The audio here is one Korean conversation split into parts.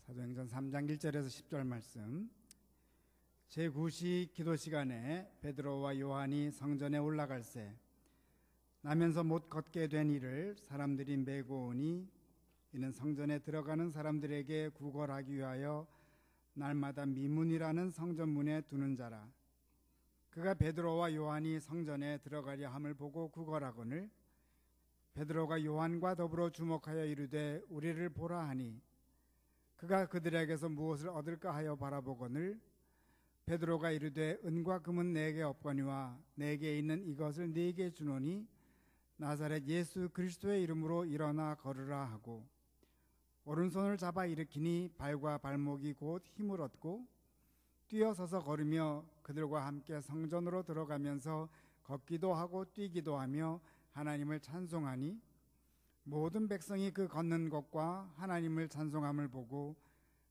사도행전 3장 1절에서 10절 말씀. 제9시 기도 시간에 베드로와 요한이 성전에 올라갈새 나면서 못 걷게 된 이를 사람들이 메고 오니 이는 성전에 들어가는 사람들에게 구걸하기 위하여 날마다 미문이라는 성전문에 두는 자라. 그가 베드로와 요한이 성전에 들어가려 함을 보고 구걸하거늘 베드로가 요한과 더불어 주목하여 이르되 우리를 보라 하니 그가 그들에게서 무엇을 얻을까 하여 바라보거늘 베드로가 이르되 은과 금은 내게 없거니와 내게 있는 이것을 네게 주노니 나사렛 예수 그리스도의 이름으로 일어나 걸으라 하고 오른손을 잡아 일으키니 발과 발목이 곧 힘을 얻고 뛰어서서 걸으며 그들과 함께 성전으로 들어가면서 걷기도 하고 뛰기도 하며 하나님을 찬송하니 모든 백성이 그 걷는 것과 하나님을 찬송함을 보고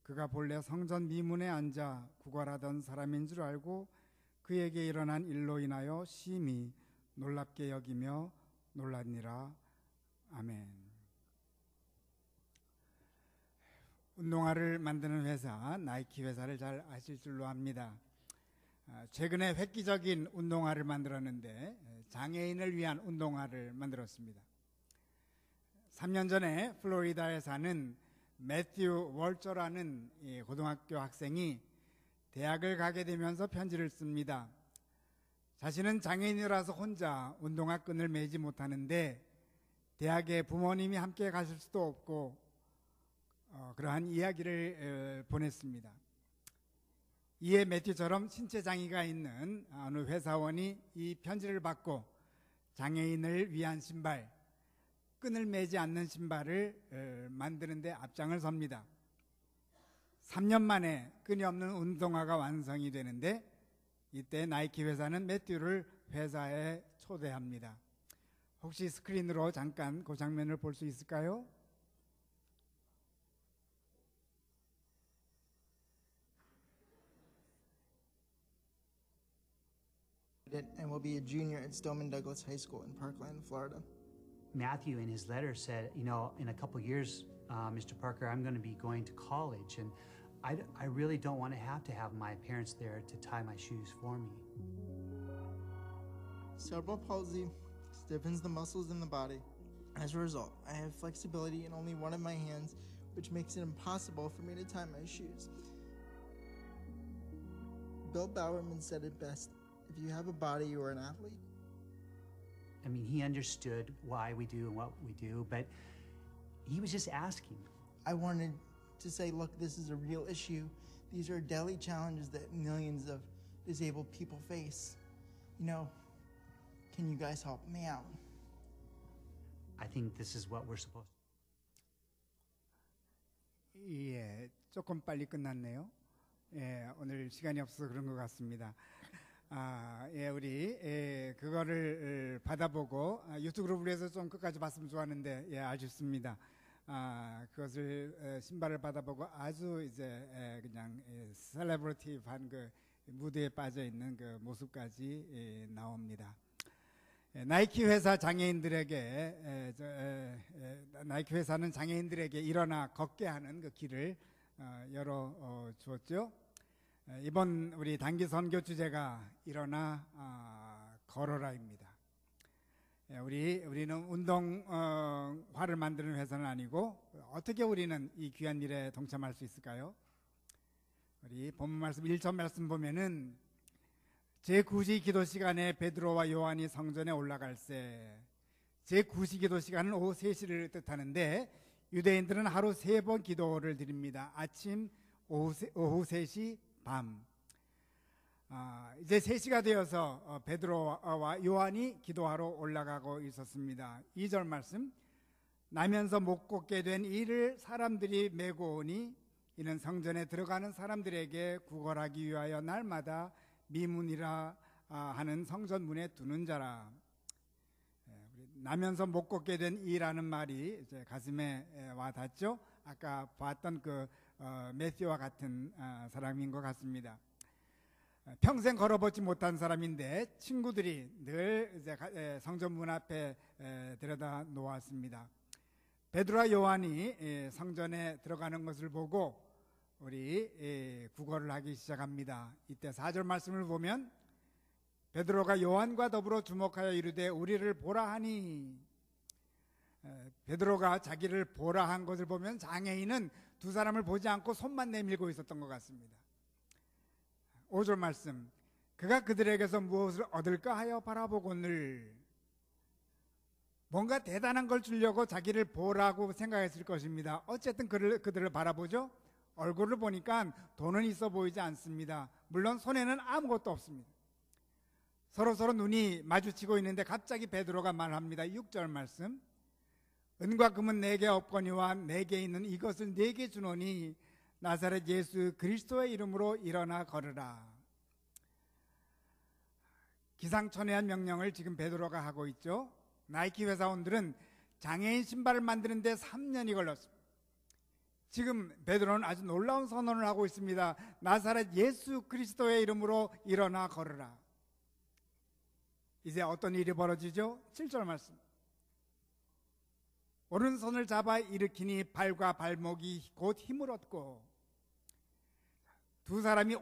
그가 본래 성전 미문에 앉아 구걸하던 사람인 줄 알고 그에게 일어난 일로 인하여 심히 놀랍게 여기며 놀랐니라. 아멘. 운동화를 만드는 회사 나이키 회사를 잘 아실 줄로 압니다. 최근에 획기적인 운동화를 만들었는데 장애인을 위한 운동화를 만들었습니다. 3년 전에 플로리다에 사는 매튜 월저라는 고등학교 학생이 대학을 가게 되면서 편지를 씁니다. 자신은 장애인이라서 혼자 운동화 끈을 매지 못하는데 대학에 부모님이 함께 가실 수도 없고 그러한 이야기를 보냈습니다. 이에 매튜처럼 신체 장애가 있는 어느 회사원이 이 편지를 받고 장애인을 위한 신발, 끈을 매지 않는 신발을 만드는 데 앞장을 섭니다. 3년 만에 끈이 없는 운동화가 완성이 되는데 이때 나이키 회사는 매튜를 회사에 초대합니다. 혹시 스크린으로 잠깐 그 장면을 볼 수 있을까요? And will be a junior at Stoneman Douglas High School in Parkland, Florida. Matthew in his letter said, in a couple years, Mr. Parker, I'm going to be going to college, and I really don't want to have my parents there to tie my shoes for me. Cerebral palsy stiffens the muscles in the body. As a result, I have flexibility in only one of my hands, which makes it impossible for me to tie my shoes. Bill Bowerman said it best, if you have a body, you are an athlete. I mean, he understood why we do and what we do, but he was just asking. I wanted to say, look, this is a real issue. These are daily challenges that millions of disabled people face. Can you guys help me out? I think this is what we're supposed to do. 예, 조금 빨리 끝났네요. 예, 오늘 시간이 없어서 그런 것 같습니다. 우리 그거를 받아보고 유튜브로 불려서 좀 끝까지 봤으면 좋았는데 아쉽습니다. 그것을 신발을 받아보고 아주 이제 그냥 셀레브리티한 그 무대에 빠져 있는 그 모습까지 나옵니다. 나이키 회사 장애인들에게 나이키 회사는 장애인들에게 일어나 걷게 하는 그 길을 열어 주었죠. 이번 우리 단기 선교 주제가 일어나 걸어라입니다. 우리는 운동화를 만드는 회사는 아니고 어떻게 우리는 이 귀한 일에 동참할 수 있을까요? 우리 본문 말씀 1절 말씀 보면은 제9시 기도 시간에 베드로와 요한이 성전에 올라갈새. 제9시 기도 시간은 오후 3시를 뜻하는데 유대인들은 하루 3번 기도를 드립니다. 아침, 오후 3시, 밤. 이제 3시가 되어서 베드로와 요한이 기도하러 올라가고 있었습니다. 2절 말씀. 나면서 못 걷게 된 이를 사람들이 메고 오니 이는 성전에 들어가는 사람들에게 구걸하기 위하여 날마다 미문이라 하는 성전문에 두는 자라. 나면서 못 걷게 된 이라는 말이 이제 가슴에 와 닿죠. 아까 봤던 그 매튜와 같은 사람인 것 같습니다. 평생 걸어보지 못한 사람인데 친구들이 늘 이제 성전문 앞에 데려다 놓았습니다. 베드로와 요한이 성전에 들어가는 것을 보고 우리 국어를 하기 시작합니다. 이때 4절 말씀을 보면 베드로가 요한과 더불어 주목하여 이르되 우리를 보라 하니, 베드로가 자기를 보라 한 것을 보면 장애인은 두 사람을 보지 않고 손만 내밀고 있었던 것 같습니다. 5절 말씀, 그가 그들에게서 무엇을 얻을까 하여 바라보거늘, 뭔가 대단한 걸 주려고 자기를 보라고 생각했을 것입니다. 어쨌든 그들을 바라보죠. 얼굴을 보니까 돈은 있어 보이지 않습니다. 물론 손에는 아무것도 없습니다. 서로 눈이 마주치고 있는데 갑자기 베드로가 말합니다. 6절 말씀, 은과 금은 내게 없거니와 내게 있는 이것을 내게 주노니 나사렛 예수 그리스도의 이름으로 일어나 걸으라. 기상천외한 명령을 지금 베드로가 하고 있죠. 나이키 회사원들은 장애인 신발을 만드는데 3년이 걸렸습니다. 지금 베드로는 아주 놀라운 선언을 하고 있습니다. 나사렛 예수 그리스도의 이름으로 일어나 걸으라. 이제 어떤 일이 벌어지죠? 7절 말씀, 오른손을 잡아 일으키니 발과 발목이 곧 힘을 얻고, 두 사람이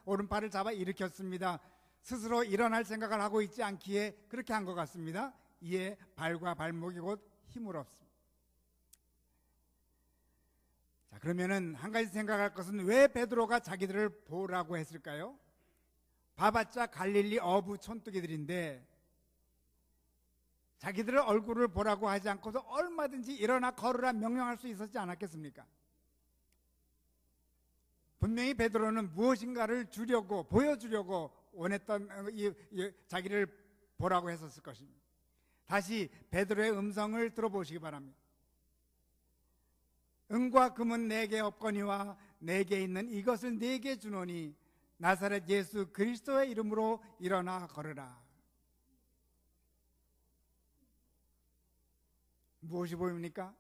오른팔을 잡아 일으켰습니다. 스스로 일어날 생각을 하고 있지 않기에 그렇게 한 것 같습니다. 이에 발과 발목이 곧 힘을 얻습니다. 자, 그러면은 한 가지 생각할 것은 왜 베드로가 자기들을 보라고 했을까요? 봐봤자 갈릴리 어부 촌뜨기들인데 자기들의 얼굴을 보라고 하지 않고서 얼마든지 일어나 걸으라 명령할 수 있었지 않았겠습니까? 분명히 베드로는 무엇인가를 주려고, 보여주려고 원했던 자기를 보라고 했었을 것입니다. 다시 베드로의 음성을 들어보시기 바랍니다. 은과 금은 내게 없거니와 내게 있는 이것을 내게 주노니 나사렛 예수 그리스도의 이름으로 일어나 걸으라. 무엇이 보입니까?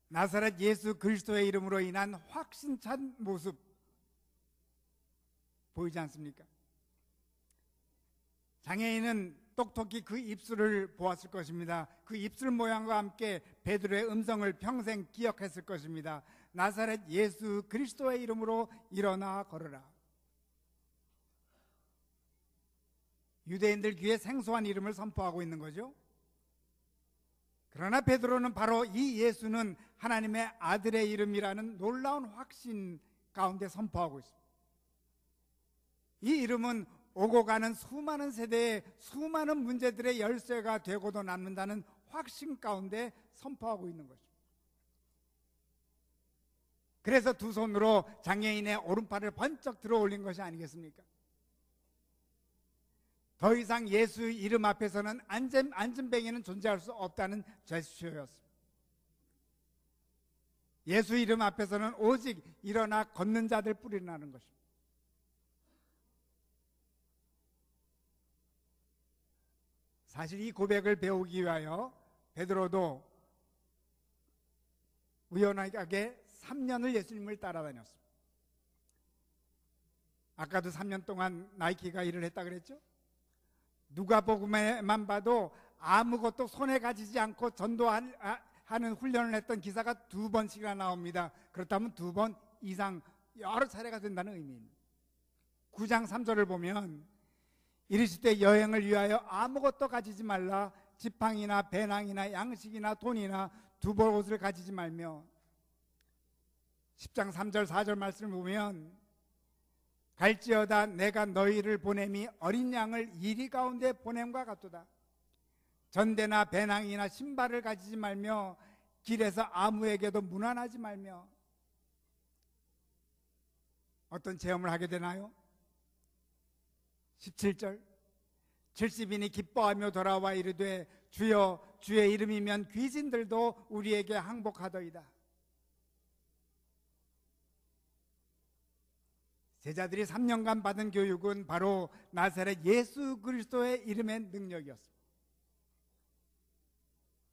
나사렛 예수 그리스도의 이름으로 인한 확신찬 모습 보이지 않습니까? 장애인은 똑똑히 그 입술을 보았을 것입니다. 그 입술 모양과 함께 베드로의 음성을 평생 기억했을 것입니다. 나사렛 예수 그리스도의 이름으로 일어나 걸으라. 유대인들 귀에 생소한 이름을 선포하고 있는 거죠. 그러나 베드로는 바로 이 예수는 하나님의 아들의 이름이라는 놀라운 확신 가운데 선포하고 있습니다. 이 이름은 오고 가는 수많은 세대의 수많은 문제들의 열쇠가 되고도 남는다는 확신 가운데 선포하고 있는 것입니다. 그래서 두 손으로 장애인의 오른팔을 번쩍 들어 올린 것이 아니겠습니까? 더 이상 예수 이름 앞에서는 안전뱅이는 존재할 수 없다는 제스처였습니다. 예수 이름 앞에서는 오직 일어나 걷는 자들 뿌리나는 것입니다. 사실 이 고백을 배우기 위하여 베드로도 우연하게 3년을 예수님을 따라다녔습니다. 아까도 3년 동안 나이키가 일을 했다 그랬죠? 누가복음에만 봐도 아무것도 손에 가지지 않고 전도하는 훈련을 했던 기사가 2번씩이나 나옵니다. 그렇다면 2번 이상 여러 차례가 된다는 의미입니다. 9장 3절을 보면 이르시되 여행을 위하여 아무것도 가지지 말라. 지팡이나 배낭이나 양식이나 돈이나 두벌 옷을 가지지 말며, 10장 3절 4절 말씀을 보면 갈지어다 내가 너희를 보냄이 어린 양을 이리 가운데 보냄과 같도다. 전대나 배낭이나 신발을 가지지 말며 길에서 아무에게도 무난하지 말며. 어떤 체험을 하게 되나요? 17절 70인이 기뻐하며 돌아와 이르되 주여 주의 이름이면 귀신들도 우리에게 항복하더이다. 제자들이 3년간 받은 교육은 바로 나사렛 예수 그리스도의 이름의 능력이었습니다.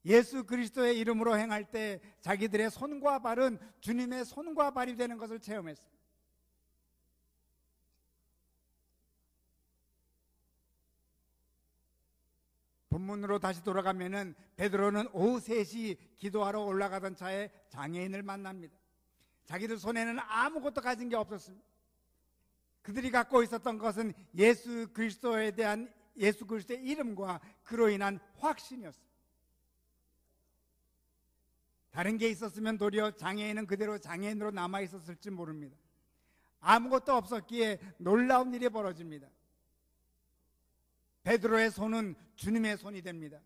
예수 그리스도의 이름으로 행할 때 자기들의 손과 발은 주님의 손과 발이 되는 것을 체험했습니다. 본문으로 다시 돌아가면은 베드로는 오후 3시 기도하러 올라가던 차에 장애인을 만납니다. 자기들 손에는 아무것도 가진 게 없었습니다. 그들이 갖고 있었던 것은 예수 그리스도에 대한 예수 그리스도의 이름과 그로 인한 확신이었습니다. 다른 게 있었으면 도리어 장애인은 그대로 장애인으로 남아 있었을지 모릅니다. 아무것도 없었기에 놀라운 일이 벌어집니다. 베드로의 손은 주님의 손이 됩니다.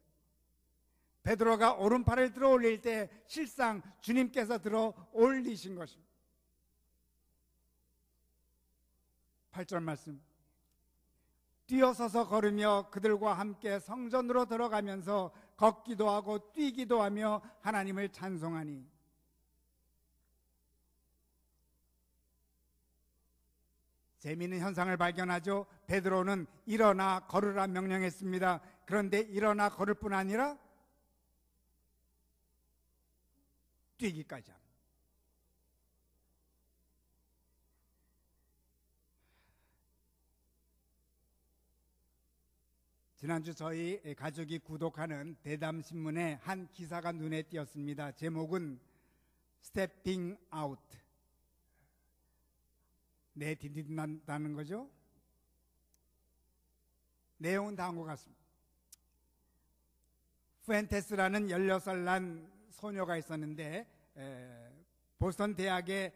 베드로가 오른팔을 들어 올릴 때 실상 주님께서 들어 올리신 것입니다. 8절 말씀. 뛰어서서 걸으며 그들과 함께 성전으로 들어가면서 걷기도 하고 뛰기도 하며 하나님을 찬송하니. 재미있는 현상을 발견하죠. 베드로는 일어나 걸으라 명령했습니다. 그런데 일어나 걸을 뿐 아니라 뛰기까지 합니다. 지난주 저희 가족이 구독하는 대담신문의 한 기사가 눈에 띄었습니다. 제목은 Stepping Out. 내디딘다는 거죠. 내용은 다음과 같습니다. 푸엔테스라는 16살 난 소녀가 있었는데 보스턴 대학의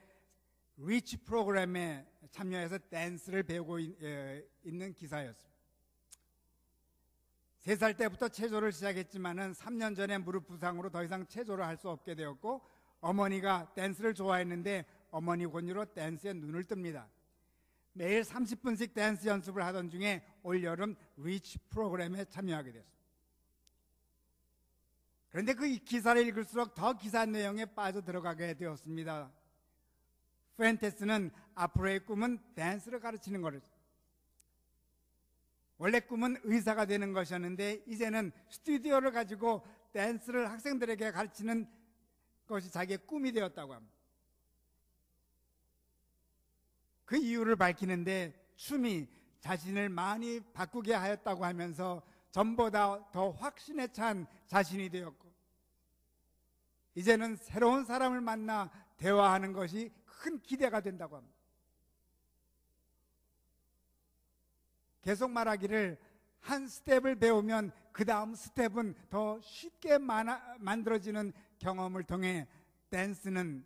리치 프로그램에 참여해서 댄스를 배우고 있는 기사였습니다. 3살 때부터 체조를 시작했지만은 3년 전에 무릎 부상으로 더 이상 체조를 할 수 없게 되었고, 어머니가 댄스를 좋아했는데 어머니 권유로 댄스에 눈을 뜹니다. 매일 30분씩 댄스 연습을 하던 중에 올여름 리치 프로그램에 참여하게 됐습니다. 그런데 그 기사를 읽을수록 더 기사 내용에 빠져들어가게 되었습니다. 푸엔테스는 앞으로의 꿈은 댄스를 가르치는 거였습니다. 원래 꿈은 의사가 되는 것이었는데 이제는 스튜디오를 가지고 댄스를 학생들에게 가르치는 것이 자기의 꿈이 되었다고 합니다. 그 이유를 밝히는데 춤이 자신을 많이 바꾸게 하였다고 하면서 전보다 더 확신에 찬 자신이 되었고, 이제는 새로운 사람을 만나 대화하는 것이 큰 기대가 된다고 합니다. 계속 말하기를 한 스텝을 배우면 그 다음 스텝은 더 쉽게 만들어지는 경험을 통해 댄스는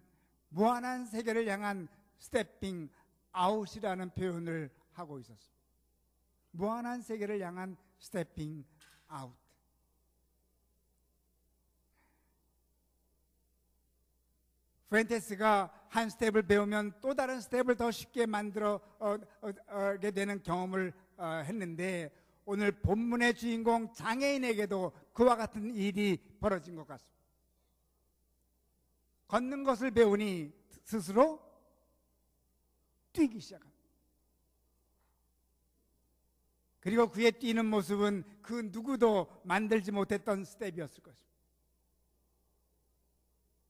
무한한 세계를 향한 스태핑 아웃이라는 표현을 하고 있었습니다. 무한한 세계를 향한 스태핑 아웃. 푸엔테스가 한 스텝을 배우면 또 다른 스텝을 더 쉽게 만들어게 되는 경험을 했는데, 오늘 본문의 주인공 장애인에게도 그와 같은 일이 벌어진 것 같습니다. 걷는 것을 배우니 스스로 뛰기 시작합니다. 그리고 그의 뛰는 모습은 그 누구도 만들지 못했던 스텝이었을 것입니다.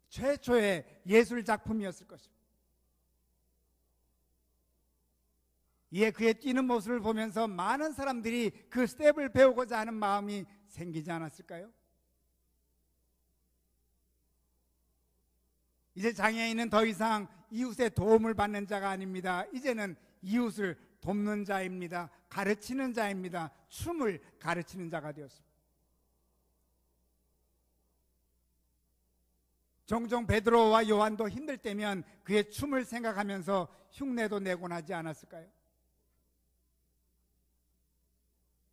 최초의 예술 작품이었을 것입니다. 이에 그의 뛰는 모습을 보면서 많은 사람들이 그 스텝을 배우고자 하는 마음이 생기지 않았을까요? 이제 장애인은 더 이상 이웃의 도움을 받는 자가 아닙니다. 이제는 이웃을 돕는 자입니다. 가르치는 자입니다. 춤을 가르치는 자가 되었습니다. 종종 베드로와 요한도 힘들 때면 그의 춤을 생각하면서 흉내도 내곤 하지 않았을까요?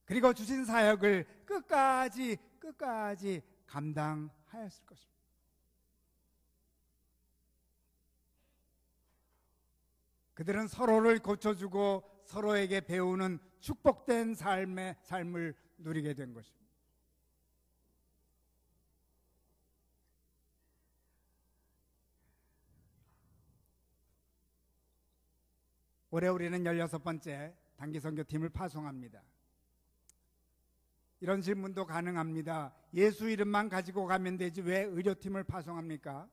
그리고 주신 사역을 끝까지 감당하였을 것입니다. 그들은 서로를 고쳐주고 서로에게 배우는 축복된 삶을 누리게 된 것입니다. 올해 우리는 16번째 단기선교팀을 파송합니다. 이런 질문도 가능합니다. 예수 이름만 가지고 가면 되지 왜 의료팀을 파송합니까?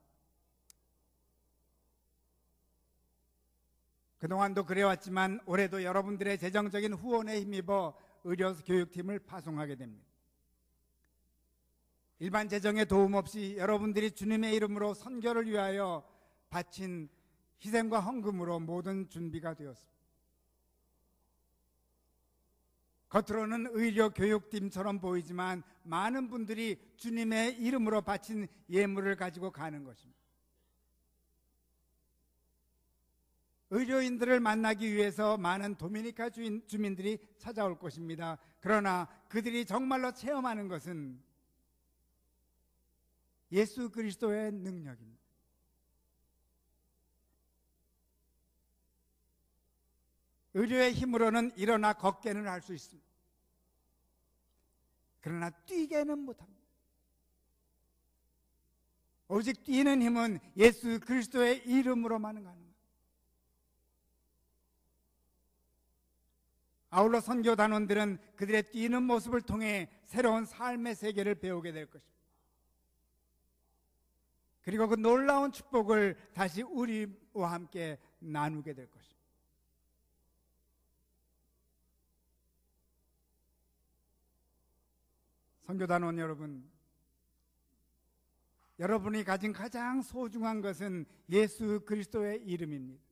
그동안도 그래왔지만 올해도 여러분들의 재정적인 후원에 힘입어 의료교육팀을 파송하게 됩니다. 일반 재정의 도움 없이 여러분들이 주님의 이름으로 선교를 위하여 바친 희생과 헌금으로 모든 준비가 되었습니다. 겉으로는 의료 교육팀처럼 보이지만 많은 분들이 주님의 이름으로 바친 예물을 가지고 가는 것입니다. 의료인들을 만나기 위해서 많은 도미니카 주민들이 찾아올 것입니다. 그러나 그들이 정말로 체험하는 것은 예수 그리스도의 능력입니다. 의료의 힘으로는 일어나 걷게는 할 수 있습니다. 그러나 뛰게는 못합니다. 오직 뛰는 힘은 예수 그리스도의 이름으로만 가능합니다. 아울러 선교 단원들은 그들의 뛰는 모습을 통해 새로운 삶의 세계를 배우게 될 것입니다. 그리고 그 놀라운 축복을 다시 우리와 함께 나누게 될 것입니다. 선교단원 여러분, 여러분이 가진 가장 소중한 것은 예수 그리스도의 이름입니다.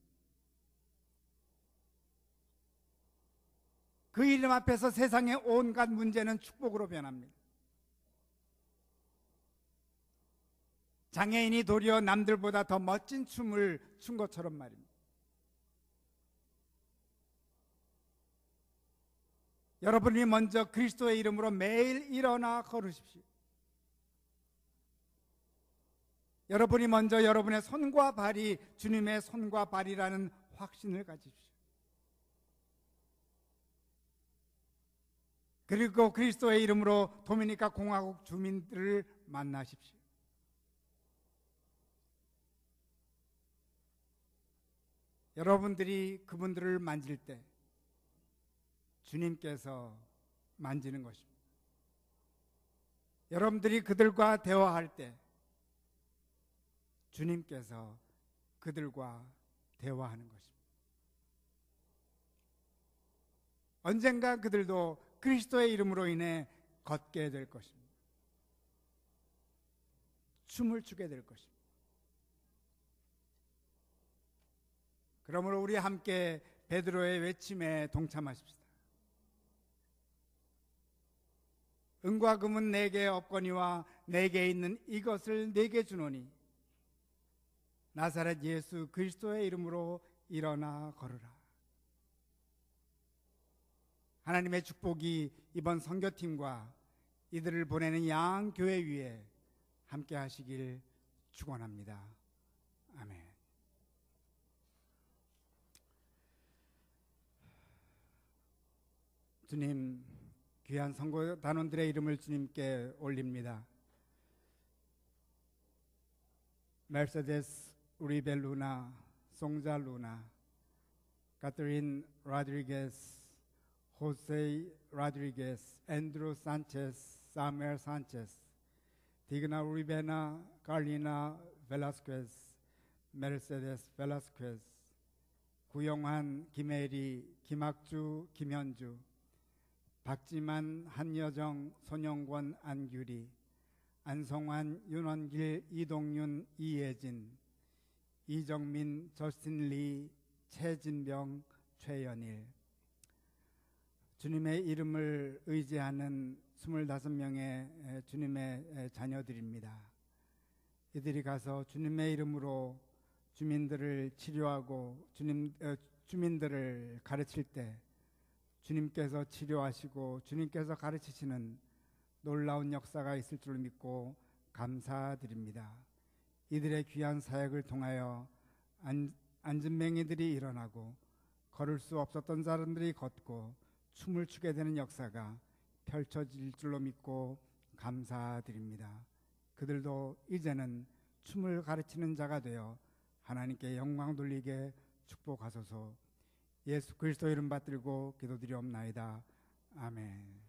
그 이름 앞에서 세상의 온갖 문제는 축복으로 변합니다. 장애인이 도리어 남들보다 더 멋진 춤을 춘 것처럼 말입니다. 여러분이 먼저 그리스도의 이름으로 매일 일어나 걸으십시오. 여러분이 먼저 여러분의 손과 발이 주님의 손과 발이라는 확신을 가지십시오. 그리고 그리스도의 이름으로 도미니카 공화국 주민들을 만나십시오. 여러분들이 그분들을 만질 때 주님께서 만지는 것입니다. 여러분들이 그들과 대화할 때 주님께서 그들과 대화하는 것입니다. 언젠가 그들도 그리스도의 이름으로 인해 걷게 될 것입니다. 춤을 추게 될 것입니다. 그러므로 우리 함께 베드로의 외침에 동참하십시다. 은과 금은 내게 없거니와 내게 있는 이것을 내게 주노니 나사렛 예수 그리스도의 이름으로 일어나 걸으라. 하나님의 축복이 이번 선교팀과 이들을 보내는 양교회 위에 함께 하시길 축원합니다. 아멘. 주님, 귀한 선교 단원들의 이름을 주님께 올립니다. 메르세데스 우리벨루나, 송자 루나, 카트린 로드리게스, 호세 로드리게스, 앤드루 산체스, 사무엘 산체스, 디그나 우리베나, 칼리나 벨라스퀘스, 메르세데스 벨라스퀘스, 구용환, 김혜리, 김학주, 김현주, 박지만, 한여정, 손영권, 안규리, 안성환, 윤원길, 이동윤, 이예진, 이정민, 저스틴 리, 최진병, 최연일. 주님의 이름을 의지하는 25명의 주님의 자녀들입니다. 이들이 가서 주님의 이름으로 주민들을 치료하고 주민들을 가르칠 때 주님께서 치료하시고 주님께서 가르치시는 놀라운 역사가 있을 줄 믿고 감사드립니다. 이들의 귀한 사역을 통하여 안진뱅이들이 일어나고 걸을 수 없었던 사람들이 걷고 춤을 추게 되는 역사가 펼쳐질 줄로 믿고 감사드립니다. 그들도 이제는 춤을 가르치는 자가 되어 하나님께 영광 돌리게 축복하소서. 예수 그리스도 이름 받들고 기도드리옵나이다. 아멘.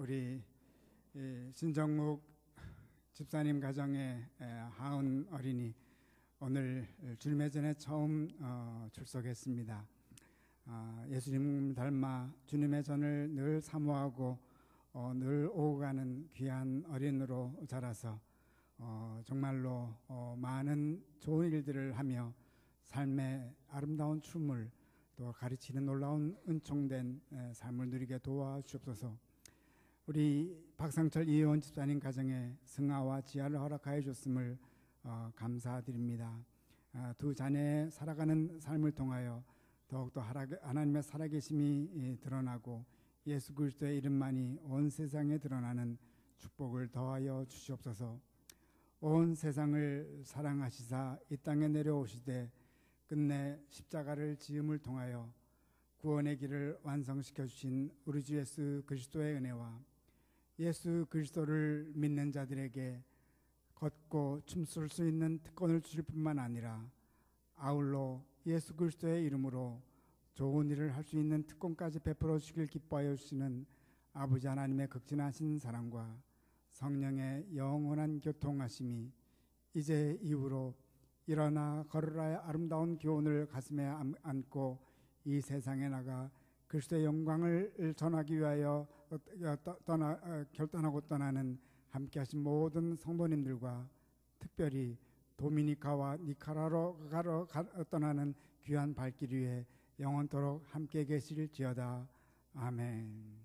우리 신정욱 집사님 가정의 하은 어린이 오늘 주님의 전에 처음 출석했습니다. 예수님 닮아 주님의 전을 늘 사모하고 늘 오고 가는 귀한 어린으로 자라서 정말로 많은 좋은 일들을 하며 삶의 아름다운 춤을 또 가르치는 놀라운 은총된 삶을 누리게 도와주옵소서. 우리 박상철 이혜원 집사님 가정에 승아와 지아를 허락하여 줬음을 감사드립니다. 두 자녀의 살아가는 삶을 통하여 더욱더 하나님의 살아계심이 드러나고 예수 그리스도의 이름만이 온 세상에 드러나는 축복을 더하여 주시옵소서. 온 세상을 사랑하시사 이 땅에 내려오시되 끝내 십자가를 지음을 통하여 구원의 길을 완성시켜 주신 우리 주 예수 그리스도의 은혜와 예수 그리스도를 믿는 자들에게 걷고 춤출 수 있는 특권을 주실 뿐만 아니라 아울러 예수 그리스도의 이름으로 좋은 일을 할 수 있는 특권까지 베풀어 주시길 기뻐하여 주시는 아버지 하나님의 극진하신 사랑과 성령의 영원한 교통하심이 이제 이후로 일어나 걸으라의 아름다운 교훈을 가슴에 안고 이 세상에 나가 그리스도의 영광을 전하기 위하여 결단하고 떠나는 함께하신 모든 성도님들과 특별히 도미니카와 니카라로 떠나는 귀한 발길 위에 영원토록 함께 계실지어다. 아멘.